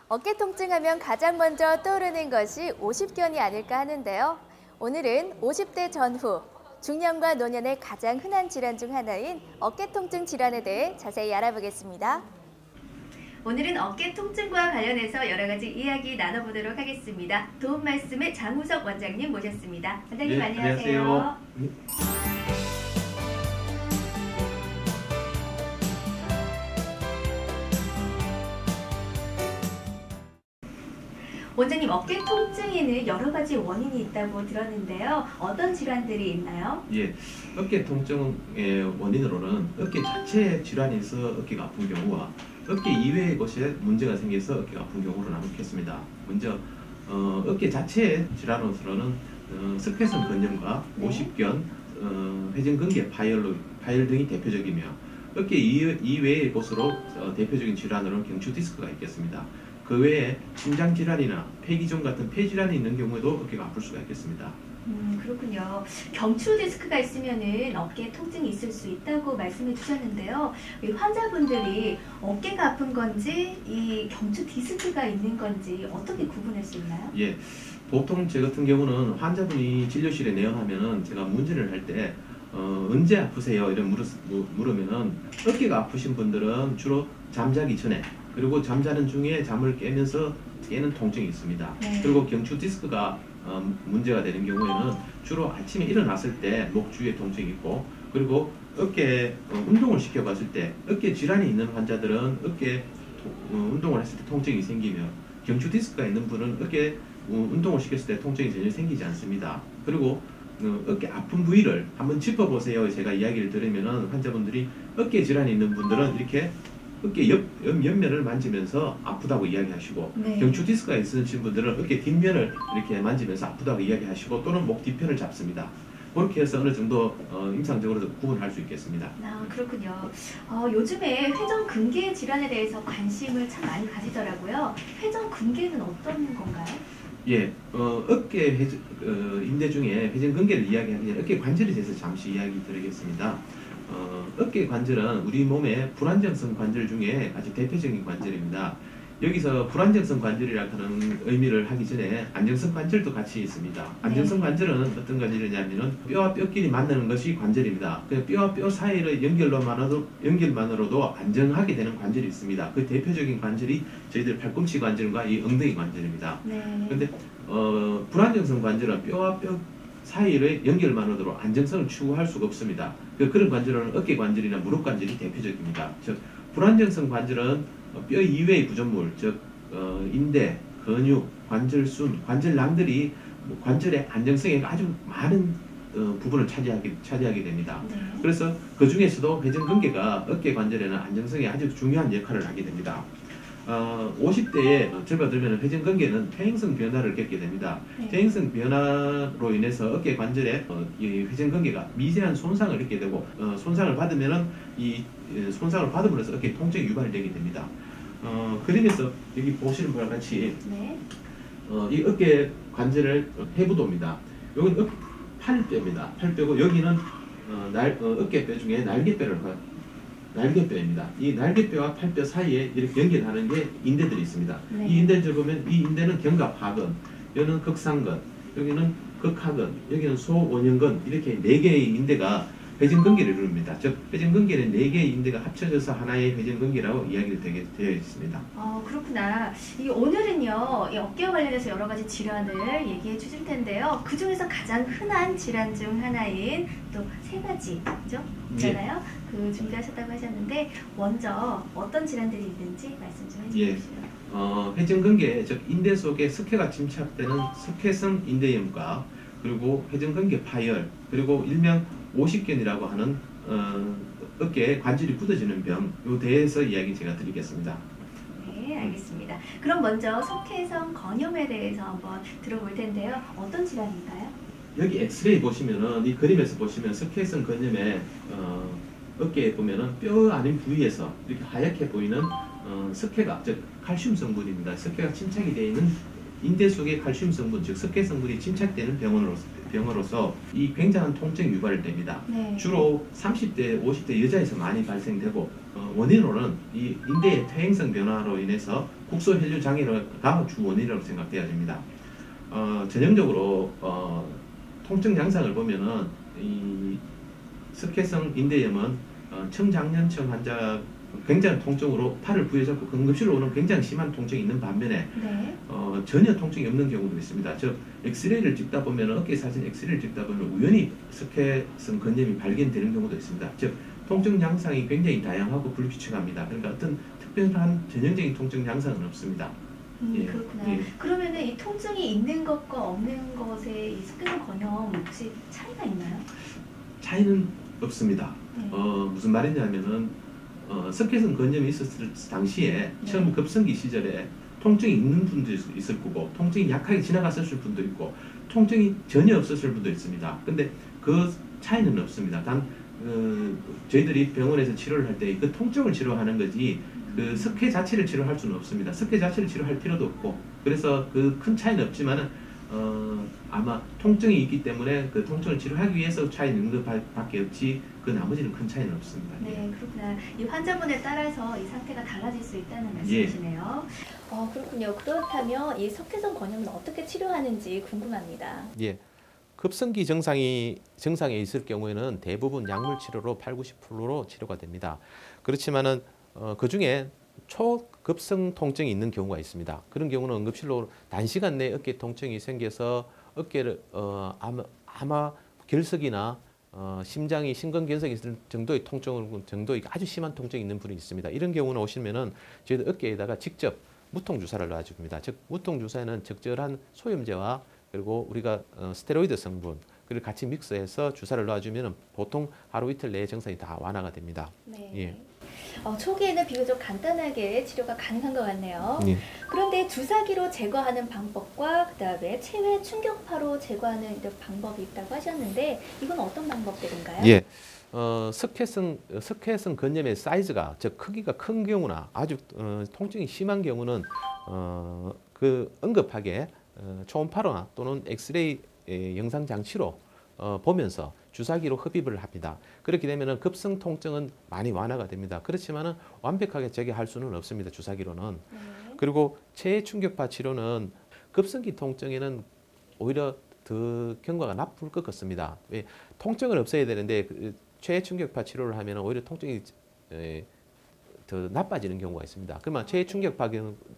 어깨 통증하면 가장 먼저 떠오르는 것이 오십견이 아닐까 하는데요. 오늘은 50대 전후, 중년과 노년의 가장 흔한 질환 중 하나인 어깨 통증 질환에 대해 자세히 알아보겠습니다. 오늘은 어깨 통증과 관련해서 여러 가지 이야기 나눠보도록 하겠습니다. 도움 말씀에 장우석 원장님 모셨습니다. 원장님 안녕하세요. 안녕하세요. 원장님, 어깨 통증에는 여러 가지 원인이 있다고 들었는데요. 어떤 질환들이 있나요? 예, 어깨 통증의 원인으로는 어깨 자체에 질환이 있어 어깨가 아픈 경우와 어깨 이외의 곳에 문제가 생겨서 어깨가 아픈 경우로 나누겠습니다. 먼저 어깨 자체의 질환으로는 석회성 건염과 오십견, 회전근개 파열 등이 대표적이며 어깨 이외의 곳으로 대표적인 질환으로는 경추 디스크가 있겠습니다. 그 외에 심장 질환이나 폐기종 같은 폐질환이 있는 경우에도 어깨가 아플 수가 있겠습니다. 그렇군요. 경추 디스크가 있으면은 어깨에 통증이 있을 수 있다고 말씀해 주셨는데요. 이 환자분들이 어깨가 아픈 건지 이 경추 디스크가 있는 건지 어떻게 구분할 수 있나요? 예, 보통 제 같은 경우는 환자분이 진료실에 내원하면은 제가 문진을 할 때 언제 아프세요? 이런 물으면은 어깨가 아프신 분들은 주로 잠자기 전에 그리고 잠자는 중에 잠을 깨면서 깨는 통증이 있습니다. 네. 그리고 경추 디스크가 문제가 되는 경우에는 주로 아침에 일어났을 때 목 주위에 통증이 있고 그리고 어깨 운동을 시켜봤을 때 어깨 질환이 있는 환자들은 어깨 운동을 했을 때 통증이 생기며 경추 디스크가 있는 분은 어깨 운동을 시켰을 때 통증이 전혀 생기지 않습니다. 그리고 어깨 아픈 부위를 한번 짚어보세요. 제가 이야기를 들으면 환자분들이 어깨 질환이 있는 분들은 이렇게 어깨 옆면을 만지면서 아프다고 이야기하시고 네. 경추 디스크가 있으신 분들은 어깨 뒷면을 이렇게 만지면서 아프다고 이야기하시고 또는 목 뒤편을 잡습니다. 그렇게 해서 어느 정도 임상적으로 구분할 수 있겠습니다. 아, 그렇군요. 요즘에 회전근개 질환에 대해서 관심을 참 많이 가지더라고요. 회전근개는 어떤 건가요? 예, 어깨 인대 중에 회전근개를 이야기하기 전에 어깨 관절에 대해서 잠시 이야기 드리겠습니다. 어깨 관절은 우리 몸의 불안정성 관절 중에 아주 대표적인 관절입니다. 여기서 불안정성 관절이라는 의미를 하기 전에 안정성 관절도 같이 있습니다. 안정성 관절은 어떤 관절이냐면은 뼈와 뼈끼리 만나는 것이 관절입니다. 뼈와 뼈 사이의 연결만으로도 안정하게 되는 관절이 있습니다. 그 대표적인 관절이 저희들 팔꿈치 관절과 이 엉덩이 관절입니다. 그런데 불안정성 관절은 뼈와 뼈 사이의 연결만으로도 안정성을 추구할 수가 없습니다. 그런 관절은 어깨 관절이나 무릎 관절이 대표적입니다. 즉 불안정성 관절은 뼈 이외의 구조물, 즉 인대, 근육, 관절순, 관절낭들이 관절의 안정성에 아주 많은 부분을 차지하게 됩니다. 네. 그래서 그 중에서도 회전근개가 어깨 관절에는 안정성에 아주 중요한 역할을 하게 됩니다. 50대에 접어들면 회전근개는 퇴행성 변화를 겪게 됩니다. 네. 퇴행성 변화로 인해서 어깨 관절에 이 회전근개가 미세한 손상을 입게 되고 손상을 받으면은 이 손상을 받음으로써 어깨 통증이 유발되게 됩니다. 그림에서 여기 보시는 바와 같이 네. 이 어깨 관절을 해부도입니다. 여기는 팔뼈입니다. 팔뼈고 여기는 어깨뼈 중에 날개뼈입니다. 이 날개뼈와 팔뼈 사이에 이렇게 연결하는 게 인대들이 있습니다. 네. 이 인대를 보면 이 인대는 견갑하근, 여기는 극상근, 여기는 극하근, 여기는 소원형근 이렇게 4개의 인대가 회전근개를 이룹니다. 즉 회전근개는 4개의 인대가 합쳐져서 하나의 회전근개라고 이야기가 되어 있습니다. 그렇구나. 오늘은요, 이 어깨와 관련해서 여러 가지 질환을 얘기해 주실 텐데요. 그 중에서 가장 흔한 질환 중 하나인 또 3가지죠? 있잖아요. 그 준비하셨다고 하셨는데 먼저 어떤 질환들이 있는지 말씀 좀 해주십시오. 회전근개, 즉 인대 속에 석회가 침착되는 석회성 인대염과 그리고 회전근개 파열, 그리고 일명 오십견이라고 하는 어깨에 관절이 굳어지는 병, 요 대해서 이야기 제가 드리겠습니다. 네, 알겠습니다. 그럼 먼저 석회성 건염에 대해서 한번 들어볼 텐데요. 어떤 질환인가요? 여기 엑스레이 보시면은 이 그림에서 보시면 석회성 건염에 어깨에 보면은 뼈 아닌 부위에서 이렇게 하얗게 보이는 석회가, 즉 칼슘 성분입니다. 석회가 침착이 되어 있는 인대 속의 칼슘 성분, 즉 석회 성분이 침착되는 병으로서 이 굉장한 통증이 유발됩니다. 네. 주로 30대, 50대 여자에서 많이 발생되고 원인으로는 이 인대의 퇴행성 변화로 인해서 국소혈류 장애가 주 원인이라고 생각돼야 됩니다. 전형적으로 통증 양상을 보면은 이 석회성 인대염은 청장년층 환자 굉장히 통증으로 팔을 부여잡고 응급실로 오는 굉장히 심한 통증이 있는 반면에 네. 전혀 통증이 없는 경우도 있습니다. 즉 엑스레이를 찍다 보면 어깨 사진 엑스레이를 찍다 보면 우연히 석회성 건염이 발견되는 경우도 있습니다. 즉 통증 양상이 굉장히 다양하고 불규칙합니다. 그러니까 어떤 특별한 전형적인 통증 양상은 없습니다. 예, 그렇구나. 예. 그러면은 이 통증이 있는 것과 없는 것의 이 석회성 건염 혹시 차이가 있나요? 차이는 없습니다. 네. 무슨 말이냐면은 석회성 건염이 있었을 당시에 처음 급성기 시절에 통증이 있는 분도 있을 거고 통증이 약하게 지나갔을 분도 있고 통증이 전혀 없었을 분도 있습니다. 근데 그 차이는 없습니다. 단 저희들이 병원에서 치료를 할 때 그 통증을 치료하는 거지 그 석회 자체를 치료할 수는 없습니다. 석회 자체를 치료할 필요도 없고 그래서 그 큰 차이는 없지만은 아마 통증이 있기 때문에 그 통증을 치료하기 위해서 차이는 것밖에 없지 그 나머지는 큰 차이는 없습니다. 네, 그렇구나. 이 환자분에 따라서 이 상태가 달라질 수 있다는 말씀이시네요. 그렇군요. 그렇다면 이 석회성 건염은 어떻게 치료하는지 궁금합니다. 예. 급성기 증상에 있을 경우에는 대부분 약물 치료로 80~90%로 치료가 됩니다. 그렇지만은 그 중에 초급성 통증이 있는 경우가 있습니다. 그런 경우는 응급실로 단시간 내에 어깨 통증이 생겨서 어깨를 아마 결석이나 심장이 심근경색이 있을 정도의 정도의 아주 심한 통증이 있는 분이 있습니다. 이런 경우는 오시면은 저희들 어깨에다가 직접 무통 주사를 놔줍니다. 즉 무통 주사에는 적절한 소염제와 그리고 우리가 스테로이드 성분 그리고 같이 믹스해서 주사를 놔주면 보통 하루 이틀 내에 증상이 다 완화가 됩니다. 네. 예. 초기에는 비교적 간단하게 치료가 가능한 것 같네요. 예. 그런데 주사기로 제거하는 방법과 그다음에 체외 충격파로 제거하는 이런 방법이 있다고 하셨는데 이건 어떤 방법들인가요? 예. 석회성 건염의 사이즈가 즉 크기가 큰 경우나 아주 통증이 심한 경우는 그 응급하게 초음파로나 또는 엑스레이 영상 장치로 보면서 주사기로 흡입을 합니다. 그렇게 되면 급성 통증은 많이 완화가 됩니다. 그렇지만은 완벽하게 제거할 수는 없습니다. 주사기로는. 네. 그리고 체외 충격파 치료는 급성기 통증에는 오히려 더 경과가 나쁠 것 같습니다. 왜? 통증을 없애야 되는데 체외 충격파 치료를 하면 오히려 통증이 더 나빠지는 경우가 있습니다. 그러면 체외 충격파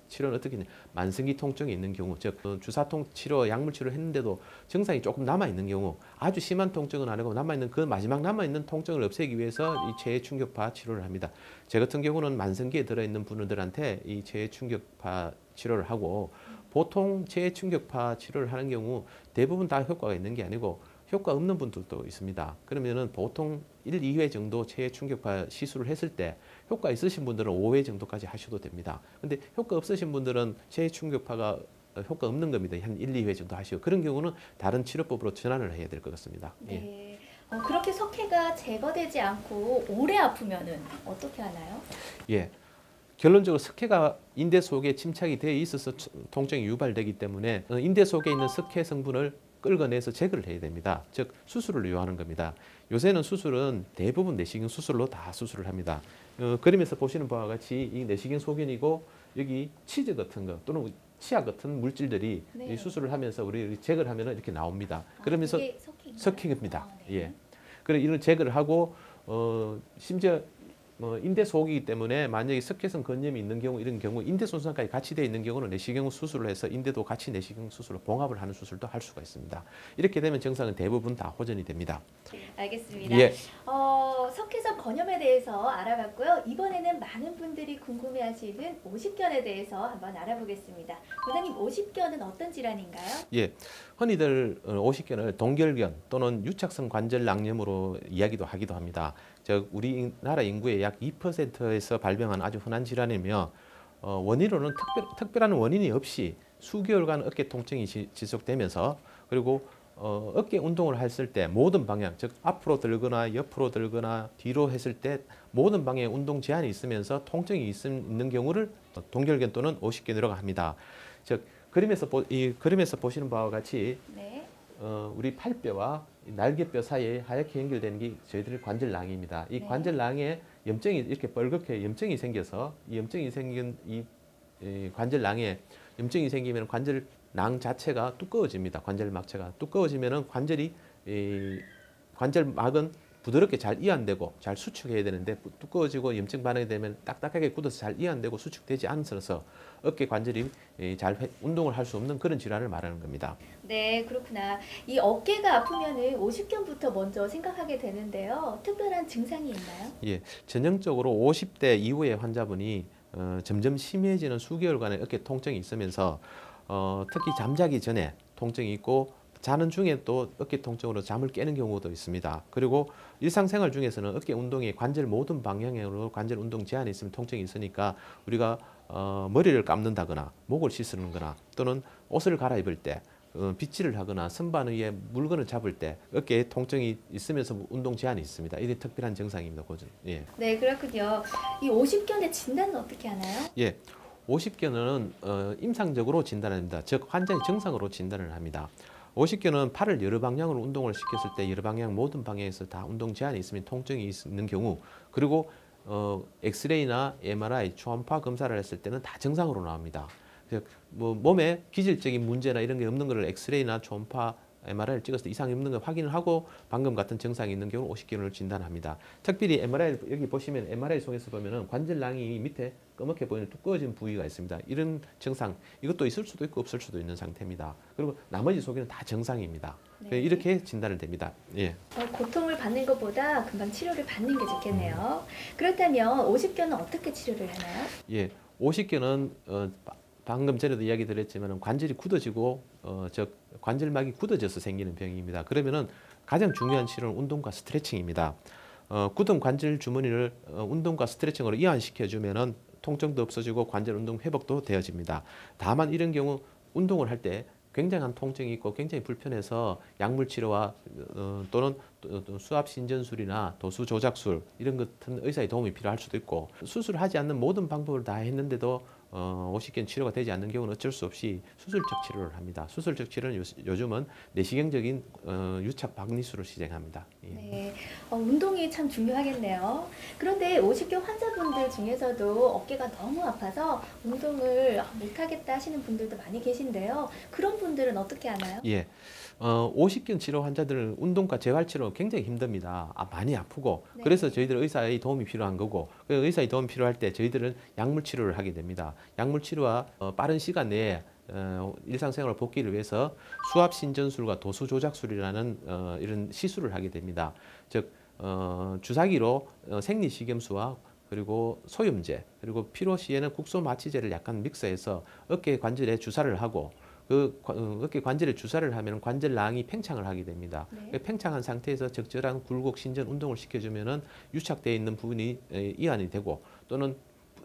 치료는 어떻게 하냐? 만성기 통증이 있는 경우, 즉 주사통 치료, 약물 치료를 했는데도 증상이 조금 남아 있는 경우, 아주 심한 통증은 아니고 남아 있는 그 마지막 남아 있는 통증을 없애기 위해서 이 체외 충격파 치료를 합니다. 제 같은 경우는 만성기에 들어 있는 분들한테 이 체외 충격파 치료를 하고 보통 체외 충격파 치료를 하는 경우 대부분 다 효과가 있는 게 아니고 효과 없는 분들도 있습니다. 그러면은 보통 1, 2회 정도 체외 충격파 시술을 했을 때 효과 있으신 분들은 5회 정도까지 하셔도 됩니다. 근데 효과 없으신 분들은 체외 충격파가 효과 없는 겁니다. 한 1, 2회 정도 하시고 그런 경우는 다른 치료법으로 전환을 해야 될 것 같습니다. 네. 그렇게 석회가 제거되지 않고 오래 아프면은 어떻게 하나요? 예. 결론적으로 석회가 인대 속에 침착이 되어 있어서 통증이 유발되기 때문에 인대 속에 있는 석회 성분을 끌어내서 제거를 해야 됩니다. 즉 수술을 요하는 겁니다. 요새는 수술은 대부분 내시경 수술로 다 수술을 합니다. 그림에서 보시는 바와 같이 이 내시경 소견이고 여기 치즈 같은 거 또는 치아 같은 물질들이 네. 이 수술을 하면서 우리 제거를 하면 이렇게 나옵니다. 그러면서 이게 석회입니다. 네. 예. 그래 이런 제거를 하고 심지어 인대 속이기 때문에 만약에 석회성 건염이 있는 경우 이런 경우 인대 손상까지 같이 되어 있는 경우는 내시경 수술을 해서 인대도 같이 내시경 수술로 봉합을 하는 수술도 할 수가 있습니다. 이렇게 되면 증상은 대부분 다 호전이 됩니다. 알겠습니다. 예. 석회성 건염에 대해서 알아봤고요. 이번에는 많은 분들이 궁금해하시는 오십견에 대해서 한번 알아보겠습니다. 원장님, 오십견은 어떤 질환인가요? 예, 흔히들 오십견을 동결견 또는 유착성 관절 낭염으로 이야기도 하기도 합니다. 즉 우리나라 인구의 약 2%에서 발병한 아주 흔한 질환이며 원인으로는 특별한 원인이 없이 수개월간 어깨 통증이 지속되면서 그리고 어깨 운동을 했을 때 모든 방향, 즉 앞으로 들거나 옆으로 들거나 뒤로 했을 때 모든 방향에 운동 제한이 있으면서 통증이 있는 경우를 동결견 또는 오십견이라고 합니다. 즉 그림에서 보시는 바와 같이 네. 우리 팔뼈와 날개뼈 사이에 하얗게 연결되는 게 저희들의 관절낭입니다. 이 네. 관절낭에 염증이 이렇게 뻘겋게 염증이 생겨서 이 염증이 생긴 이 관절낭에 염증이 생기면 관절낭 자체가 두꺼워집니다. 관절막체가 두꺼워지면은 관절막은 부드럽게 잘 이완되고 잘 수축해야 되는데 두꺼워지고 염증 반응이 되면 딱딱하게 굳어서 잘 이완되고 수축되지 않아서 어깨 관절이 잘 운동을 할 수 없는 그런 질환을 말하는 겁니다. 네, 그렇구나. 이 어깨가 아프면은 오십견부터 먼저 생각하게 되는데요. 특별한 증상이 있나요? 예, 전형적으로 50대 이후의 환자분이 점점 심해지는 수개월간의 어깨 통증이 있으면서 특히 잠자기 전에 통증이 있고 자는 중에 또 어깨 통증으로 잠을 깨는 경우도 있습니다. 그리고 일상생활 중에서는 어깨 운동이 관절 모든 방향으로 관절 운동 제한이 있으면 통증이 있으니까 우리가 머리를 감는다거나 목을 씻는거나 또는 옷을 갈아입을 때 빗질을 하거나 선반 위에 물건을 잡을 때 어깨에 통증이 있으면서 운동 제한이 있습니다. 이게 특별한 증상입니다. 예. 네, 그렇군요. 이 오십견의 진단은 어떻게 하나요? 예. 50견은 임상적으로 진단합니다. 즉 환자의 증상으로 진단을 합니다. 50견은 팔을 여러 방향으로 운동을 시켰을 때 여러 방향 모든 방향에서 다 운동 제한이 있으면 통증이 있는 경우 그리고 엑스레이나 MRI 초음파 검사를 했을 때는 다 정상으로 나옵니다. 뭐 몸에 기질적인 문제나 이런 게 없는 것을 엑스레이나 초음파 MRI를 찍었을 때 이상이 없는 걸 확인을 하고 방금 같은 증상이 있는 경우 50견을 진단합니다. 특별히 MRI 여기 보시면 MRI 속에서 보면은 관절낭이 밑에 검게 보이는 두꺼워진 부위가 있습니다. 이런 증상 이것도 있을 수도 있고 없을 수도 있는 상태입니다. 그리고 나머지 속에는 다 정상입니다. 네. 이렇게 진단을 됩니다. 예. 고통을 받는 것보다 금방 치료를 받는 게 좋겠네요. 그렇다면 오십견은 어떻게 치료를 하나요? 예. 50견은 방금 전에도 이야기 드렸지만 관절이 굳어지고 즉 관절막이 굳어져서 생기는 병입니다. 그러면은 가장 중요한 치료는 운동과 스트레칭입니다. 굳은 관절 주머니를 운동과 스트레칭으로 이완시켜 주면은 통증도 없어지고 관절 운동 회복도 되어집니다. 다만 이런 경우 운동을 할 때 굉장한 통증이 있고 굉장히 불편해서 약물 치료와 또는 수압 신전술이나 도수 조작술 이런 같은 의사의 도움이 필요할 수도 있고 수술하지 않는 모든 방법을 다 했는데도 50견 치료가 되지 않는 경우는 어쩔 수 없이 수술적 치료를 합니다. 수술적 치료는 요즘은 내시경적인 유착 박리술을 시행합니다. 예. 네, 운동이 참 중요하겠네요. 그런데 오십견 환자분들 중에서도 어깨가 너무 아파서 운동을 못하겠다 하시는 분들도 많이 계신데요. 그런 분들은 어떻게 하나요? 예. 50견 치료 환자들은 운동과 재활치료 굉장히 힘듭니다. 많이 아프고 네. 그래서 저희들 의사의 도움이 필요한 거고 그 의사의 도움이 필요할 때 저희들은 약물 치료를 하게 됩니다. 약물 치료와 빠른 시간 내에 일상생활 복귀를 위해서 수압 신전술과 도수 조작술이라는 이런 시술을 하게 됩니다. 즉 주사기로 생리식염수와 그리고 소염제 그리고 필요 시에는 국소마취제를 약간 믹스해서 어깨 관절에 주사를 하고 어깨 관절에 주사를 하면 관절낭이 팽창을 하게 됩니다. 네. 팽창한 상태에서 적절한 굴곡 신전 운동을 시켜주면은 유착되어 있는 부분이 이완이 되고 또는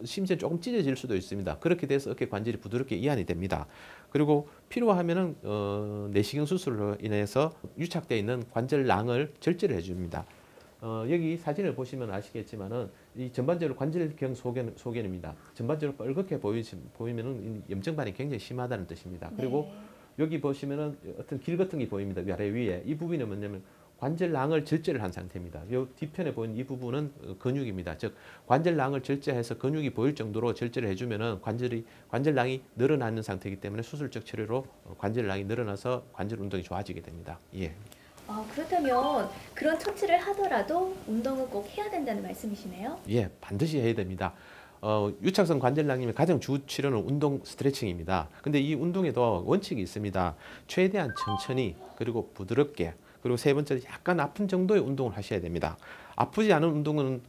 심지어 조금 찢어질 수도 있습니다. 그렇게 돼서 어깨 관절이 부드럽게 이완이 됩니다. 그리고 필요하면은 내시경 수술로 인해서 유착되어 있는 관절낭을 절제를 해줍니다. 여기 사진을 보시면 아시겠지만은 이 전반적으로 관절경 소견입니다. 전반적으로 빨갛게 보이면은 염증반이 굉장히 심하다는 뜻입니다. 그리고 네. 여기 보시면은 어떤 길 같은 게 보입니다. 아래 위에 이 부분이 뭐냐면 관절낭을 절제를 한 상태입니다. 이 뒤편에 보이는 이 부분은 근육입니다. 즉 관절낭을 절제해서 근육이 보일 정도로 절제를 해주면은 관절낭이 늘어나는 상태이기 때문에 수술적 치료로 관절낭이 늘어나서 관절 운동이 좋아지게 됩니다. 예. 그렇다면 그런 처치를 하더라도 운동은 꼭 해야 된다는 말씀이시네요? 예, 반드시 해야 됩니다. 유착성 관절낭이면 가장 주 치료는 운동 스트레칭입니다. 근데 이 운동에도 원칙이 있습니다. 최대한 천천히 그리고 부드럽게 그리고 세 번째로 약간 아픈 정도의 운동을 하셔야 됩니다. 아프지 않은 운동은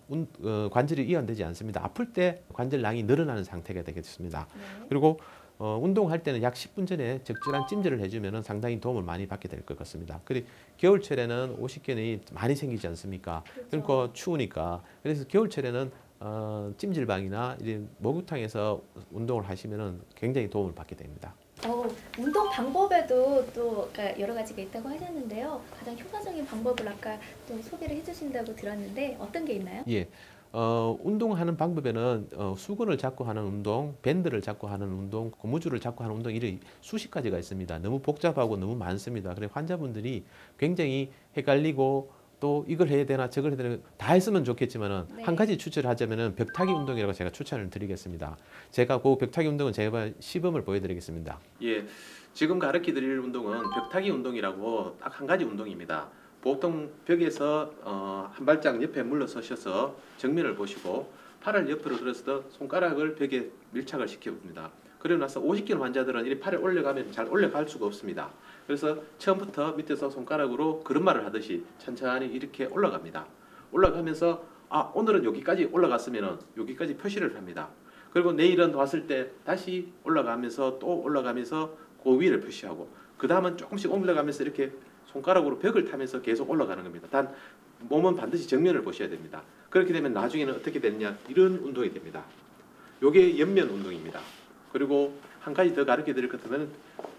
관절이 이완되지 않습니다. 아플 때 관절낭이 늘어나는 상태가 되겠습니다. 네. 그리고 운동할 때는 약 10분 전에 적절한 찜질을 해주면 상당히 도움을 많이 받게 될 것 같습니다. 그리고 겨울철에는 오십견이 많이 생기지 않습니까? 그렇죠. 그러니까 추우니까. 그래서 겨울철에는 찜질방이나 이런 목욕탕에서 운동을 하시면 굉장히 도움을 받게 됩니다. 운동 방법에도 또 여러 가지가 있다고 하셨는데요. 가장 효과적인 방법을 아까 또 소개를 해주신다고 들었는데 어떤 게 있나요? 예. 운동하는 방법에는 수건을 잡고 하는 운동, 밴드를 잡고 하는 운동, 고무줄을 잡고 하는 운동 이런 수십 가지가 있습니다. 너무 복잡하고 너무 많습니다. 그래서 환자분들이 굉장히 헷갈리고 또 이걸 해야 되나 저걸 해야 되나 다 했으면 좋겠지만은 네. 한 가지 추천하자면은 벽타기 운동이라고 제가 추천을 드리겠습니다. 제가 그 벽타기 운동은 제가 시범을 보여드리겠습니다. 예, 지금 가르쳐 드릴 운동은 벽타기 운동이라고 딱 한 가지 운동입니다. 보통 벽에서 한 발짝 옆에 물러서셔서 정면을 보시고 팔을 옆으로 들어서 손가락을 벽에 밀착을 시켜봅니다. 그러고 나서 50kg 환자들은 이 팔을 올려가면 잘 올라갈 수가 없습니다. 그래서 처음부터 밑에서 손가락으로 걸음마를 하듯이 천천히 이렇게 올라갑니다. 올라가면서 오늘은 여기까지 올라갔으면 여기까지 표시를 합니다. 그리고 내일은 왔을 때 다시 올라가면서 또 올라가면서 그 위를 표시하고 그 다음은 조금씩 올라가면서 이렇게 손가락으로 벽을 타면서 계속 올라가는 겁니다. 단 몸은 반드시 정면을 보셔야 됩니다. 그렇게 되면 나중에는 어떻게 되느냐 이런 운동이 됩니다. 요게 옆면 운동입니다. 그리고 한 가지 더 가르쳐 드릴 것 같으면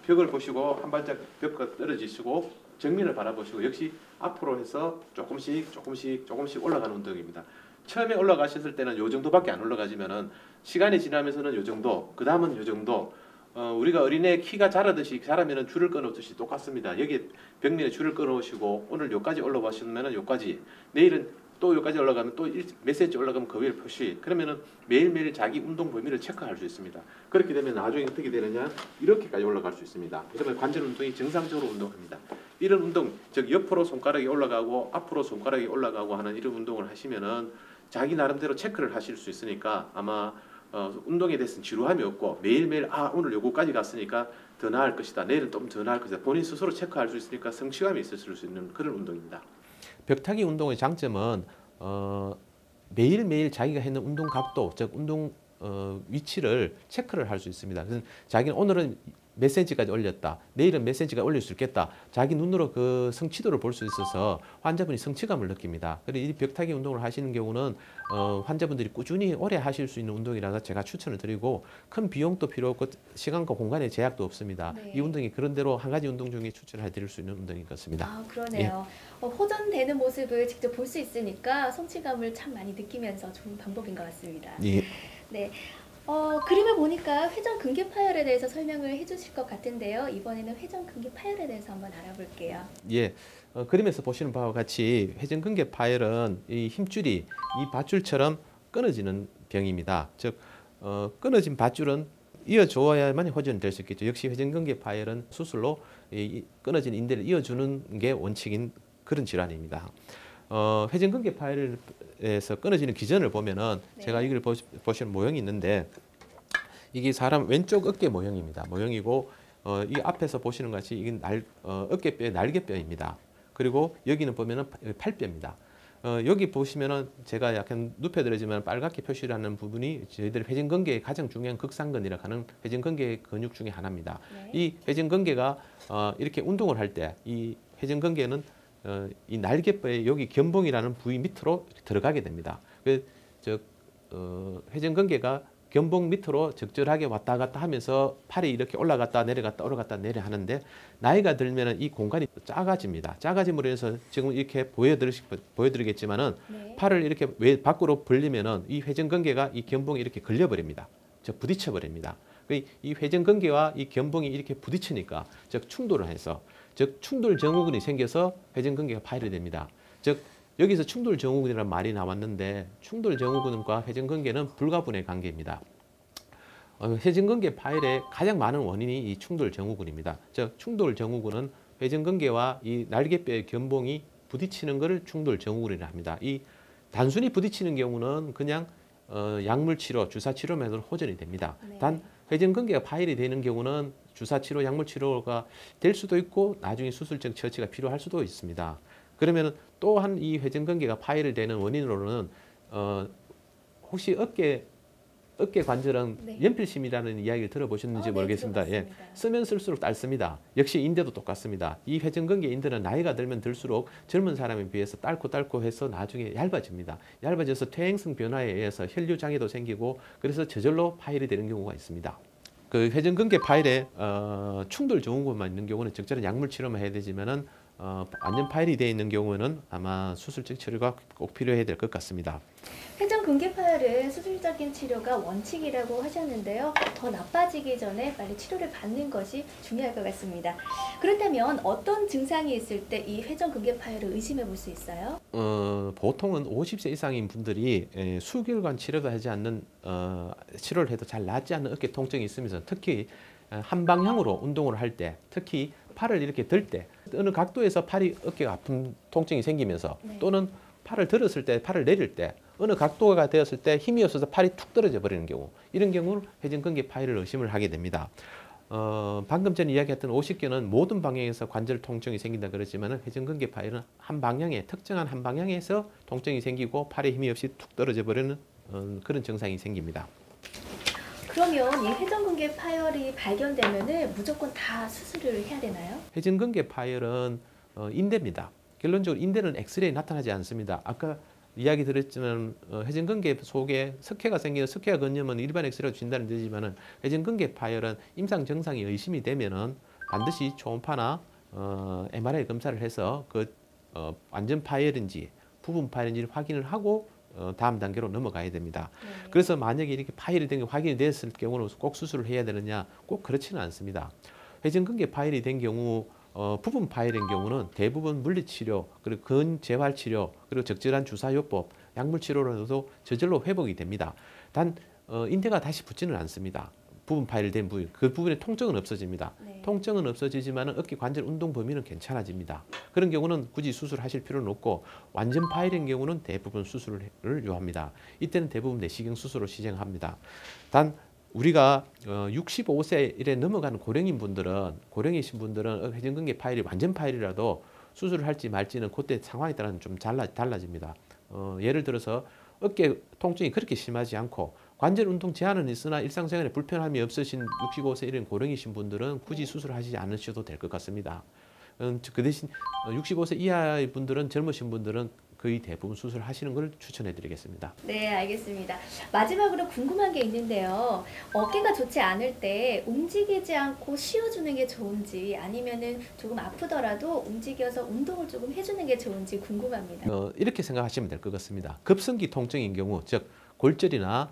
벽을 보시고 한 발짝 벽과 떨어지시고 정면을 바라보시고 역시 앞으로 해서 조금씩 올라가는 운동입니다. 처음에 올라가셨을 때는 요 정도밖에 안 올라가지만은 시간이 지나면서는 요 정도, 그 다음은 요 정도. 우리가 어린애 키가 자라면은 줄을 끊어듯이 똑같습니다. 여기 벽면에 줄을 끊어오시고 오늘 요까지 올라가시면은 요까지, 내일은 또 여기까지 올라가면 또 몇 센치 올라가면 그 위를 표시. 그러면은 매일매일 자기 운동 범위를 체크할 수 있습니다. 그렇게 되면 나중에 어떻게 되느냐 이렇게까지 올라갈 수 있습니다. 그러면 관절 운동이 정상적으로 운동합니다. 이런 운동, 즉 옆으로 손가락이 올라가고 앞으로 손가락이 올라가고 하는 이런 운동을 하시면은 자기 나름대로 체크를 하실 수 있으니까 아마 운동에 대해서는 지루함이 없고 매일매일 오늘 요거까지 갔으니까 더 나을 것이다. 내일은 좀 더 나을 것이다. 본인 스스로 체크할 수 있으니까 성취감이 있을 수 있는 그런 운동입니다. 벽타기 운동의 장점은 매일매일 자기가 했는 운동 각도, 즉 운동 위치를 체크를 할 수 있습니다. 그래서 자기는 오늘은 몇 센치까지 올렸다, 내일은 몇 센치까지 올릴 수 있겠다, 자기 눈으로 그 성취도를 볼 수 있어서 환자분이 성취감을 느낍니다. 그리고 이 벽타기 운동을 하시는 경우는 환자분들이 꾸준히 오래 하실 수 있는 운동이라서 제가 추천을 드리고 큰 비용도 필요 없고 시간과 공간의 제약도 없습니다. 네. 이 운동이 그런 대로 한 가지 운동 중에 추천해 드릴 수 있는 운동인 것 같습니다. 그러네요. 호전되는 모습을 직접 볼 수 있으니까 성취감을 참 많이 느끼면서 좋은 방법인 것 같습니다. 예. 네. 그림을 보니까 회전 근개 파열에 대해서 설명을 해주실 것 같은데요. 이번에는 회전 근개 파열에 대해서 한번 알아볼게요. 예, 그림에서 보시는 바와 같이 회전근개 파열은 이 힘줄이 이 밧줄처럼 끊어지는 병입니다. 즉 끊어진 밧줄은 이어줘야만 호전이 될 수 있겠죠. 역시 회전근개 파열은 수술로 이 끊어진 인대를 이어주는 게 원칙인 그런 질환입니다. 회전근개 파열에서 끊어지는 기전을 보면은 제가 이걸 보시는 모형이 있는데 이게 사람 왼쪽 어깨 모형입니다. 모형이고 이 앞에서 보시는 것 같이 이게 어깨뼈의 날개뼈입니다. 그리고 여기는 보면은 팔뼈입니다. 여기 보시면은 제가 약간 눕혀드리지만 빨갛게 표시를 하는 부분이 저희들 회전근개의 가장 중요한 극상근이라고 하는 회전근개 근육 중에 하나입니다. 네. 이 회전근개가 이렇게 운동을 할 때 이 회전근개는 이 날개뼈의 여기 견봉이라는 부위 밑으로 들어가게 됩니다. 회전근개가 견봉 밑으로 적절하게 왔다 갔다 하면서 팔이 이렇게 올라갔다 내려갔다 올라갔다 내려 하는데 나이가 들면 이 공간이 작아집니다. 작아짐으로 해서 지금 이렇게 보여드리겠지만은 네. 팔을 이렇게 외 밖으로 벌리면은 이 회전근개가 이 견봉에 이렇게 걸려버립니다. 즉 부딪혀 버립니다. 이 회전근개와 이 견봉이 이렇게 부딪히니까 즉 충돌을 해서 즉 충돌 증후군이 생겨서 회전근개가 파열이 됩니다. 즉 여기서 충돌 증후군이라는 말이 나왔는데 충돌 증후군과 회전근개는 불가분의 관계입니다. 회전근개 파열의 가장 많은 원인이 이 충돌 증후군입니다. 즉 충돌 증후군은 회전근개와 이 날개뼈의 견봉이 부딪히는 것을 충돌 증후군이라 합니다. 이 단순히 부딪히는 경우는 그냥 약물 치료, 주사 치료만 해도 호전이 됩니다. 네. 단 회전근개가 파열이 되는 경우는 주사 치료, 약물 치료가 될 수도 있고 나중에 수술적 처치가 필요할 수도 있습니다. 그러면 또한 이 회전근개가 파열이 되는 원인으로는 혹시 어깨 관절은 네. 연필심이라는 이야기를 들어보셨는지 네, 모르겠습니다. 예, 들어봤습니다. 쓰면 쓸수록 닳습니다. 역시 인대도 똑같습니다. 이 회전근개 인대는 나이가 들면 들수록 젊은 사람에 비해서 닳고 해서 나중에 얇아집니다. 얇아져서 퇴행성 변화에 의해서 혈류 장애도 생기고 그래서 저절로 파열이 되는 경우가 있습니다. 그 회전근개 파열에 충돌 증후군만 있는 경우는 적절한 약물 치료만 해야 되지만은 완전 파열이 되어 있는 경우는 아마 수술적 치료가 꼭 필요해야 될 것 같습니다. 회전 근개 파열은 수술적인 치료가 원칙이라고 하셨는데요. 더 나빠지기 전에 빨리 치료를 받는 것이 중요할 것 같습니다. 그렇다면 어떤 증상이 있을 때 이 회전근개 파열을 의심해 볼 수 있어요? 보통은 50세 이상인 분들이 수개월간 치료도 하지 않는 치료를 해도 잘 낫지 않는 어깨 통증이 있으면서 특히 한 방향으로 운동을 할 때, 특히 팔을 이렇게 들 때 어느 각도에서 팔이 어깨가 아픈 통증이 생기면서 네. 또는 팔을 들었을 때, 팔을 내릴 때 어느 각도가 되었을 때 힘이 없어서 팔이 툭 떨어져 버리는 경우, 이런 경우는 회전근개 파열을 의심을 하게 됩니다. 방금 전에 이야기했던 50견은 모든 방향에서 관절 통증이 생긴다 그랬지만 회전근개 파열은 한 방향에, 특정한 한 방향에서 통증이 생기고 팔에 힘이 없이 툭 떨어져 버리는 그런 증상이 생깁니다. 그러면 이 회전근개 파열이 발견되면은 무조건 다 수술을 해야 되나요? 회전근개 파열은 인대입니다. 결론적으로 인대는 엑스레이 나타나지 않습니다. 아까 이야기 드렸지만 회전근개 속에 석회가 생기는 석회가 건념은 일반 엑스레이로 진단이 되지만은 회전근개 파열은 임상 증상이 의심이 되면은 반드시 초음파나 MRI 검사를 해서 그 완전 파열인지 부분 파열인지를 확인을 하고 다음 단계로 넘어가야 됩니다. 네. 그래서 만약에 이렇게 파열이 된 게 확인이 됐을 경우는 꼭 수술을 해야 되느냐? 꼭 그렇지는 않습니다. 회전근개 파열이 된 경우 부분 파열인 경우는 대부분 물리치료, 그리고 근재활치료, 그리고 적절한 주사요법, 약물치료로도 저절로 회복이 됩니다. 단 인대가 다시 붙지는 않습니다. 부분 파열된 부위, 그 부분에 통증은 없어집니다. 네. 통증은 없어지지만 어깨 관절 운동 범위는 괜찮아집니다. 그런 경우는 굳이 수술하실 필요는 없고 완전 파열인 경우는 대부분 수술을 요합니다. 이때는 대부분 내시경 수술을 시행합니다. 단 우리가 65세 이래 넘어가는 고령이신 분들은 회전근개 파열이 완전 파열이라도 수술을 할지 말지는 그때 상황에 따라서 좀 달라집니다. 예를 들어서 어깨 통증이 그렇게 심하지 않고 관절 운동 제한은 있으나 일상생활에 불편함이 없으신 65세 이런 고령이신 분들은 굳이 수술하시지 않으셔도 될 것 같습니다. 그 대신 65세 이하의 분들은, 젊으신 분들은 거의 대부분 수술하시는 걸 추천해 드리겠습니다. 네, 알겠습니다. 마지막으로 궁금한 게 있는데요. 어깨가 좋지 않을 때 움직이지 않고 쉬어주는 게 좋은지 아니면은 조금 아프더라도 움직여서 운동을 조금 해주는 게 좋은지 궁금합니다. 이렇게 생각하시면 될 것 같습니다. 급성기 통증인 경우, 즉 골절이나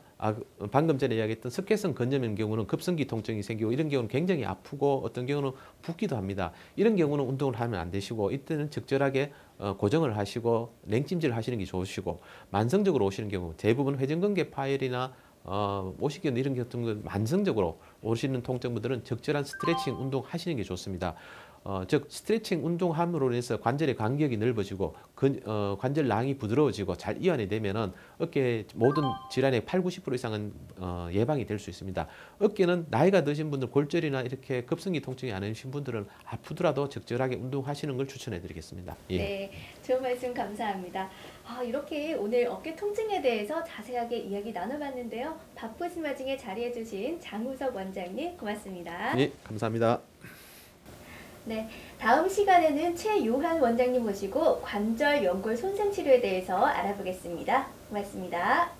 방금 전에 이야기했던 석회성 건염인 경우는 급성기 통증이 생기고 이런 경우는 굉장히 아프고 어떤 경우는 붓기도 합니다. 이런 경우는 운동을 하면 안 되시고 이때는 적절하게 고정을 하시고 냉찜질을 하시는 게 좋으시고, 만성적으로 오시는 경우 대부분 회전근개 파열이나 오십견 이런 같은 만성적으로 오시는 통증분들은 적절한 스트레칭 운동 하시는 게 좋습니다. 즉 스트레칭 운동함으로 인해서 관절의 간격이 넓어지고 관절낭이 부드러워지고 잘 이완이 되면은 어깨 모든 질환의 80~90% 이상은 예방이 될 수 있습니다. 어깨는 나이가 드신 분들, 골절이나 이렇게 급성기 통증이 않으신 분들은 아프더라도 적절하게 운동하시는 걸 추천해 드리겠습니다. 예. 네, 좋은 말씀 감사합니다. 이렇게 오늘 어깨 통증에 대해서 자세하게 이야기 나눠봤는데요. 바쁘신 와중에 자리해주신 장우석 원장님 고맙습니다. 예, 감사합니다. 네, 다음 시간에는 최요한 원장님 모시고 관절 연골 손상 치료에 대해서 알아보겠습니다. 고맙습니다.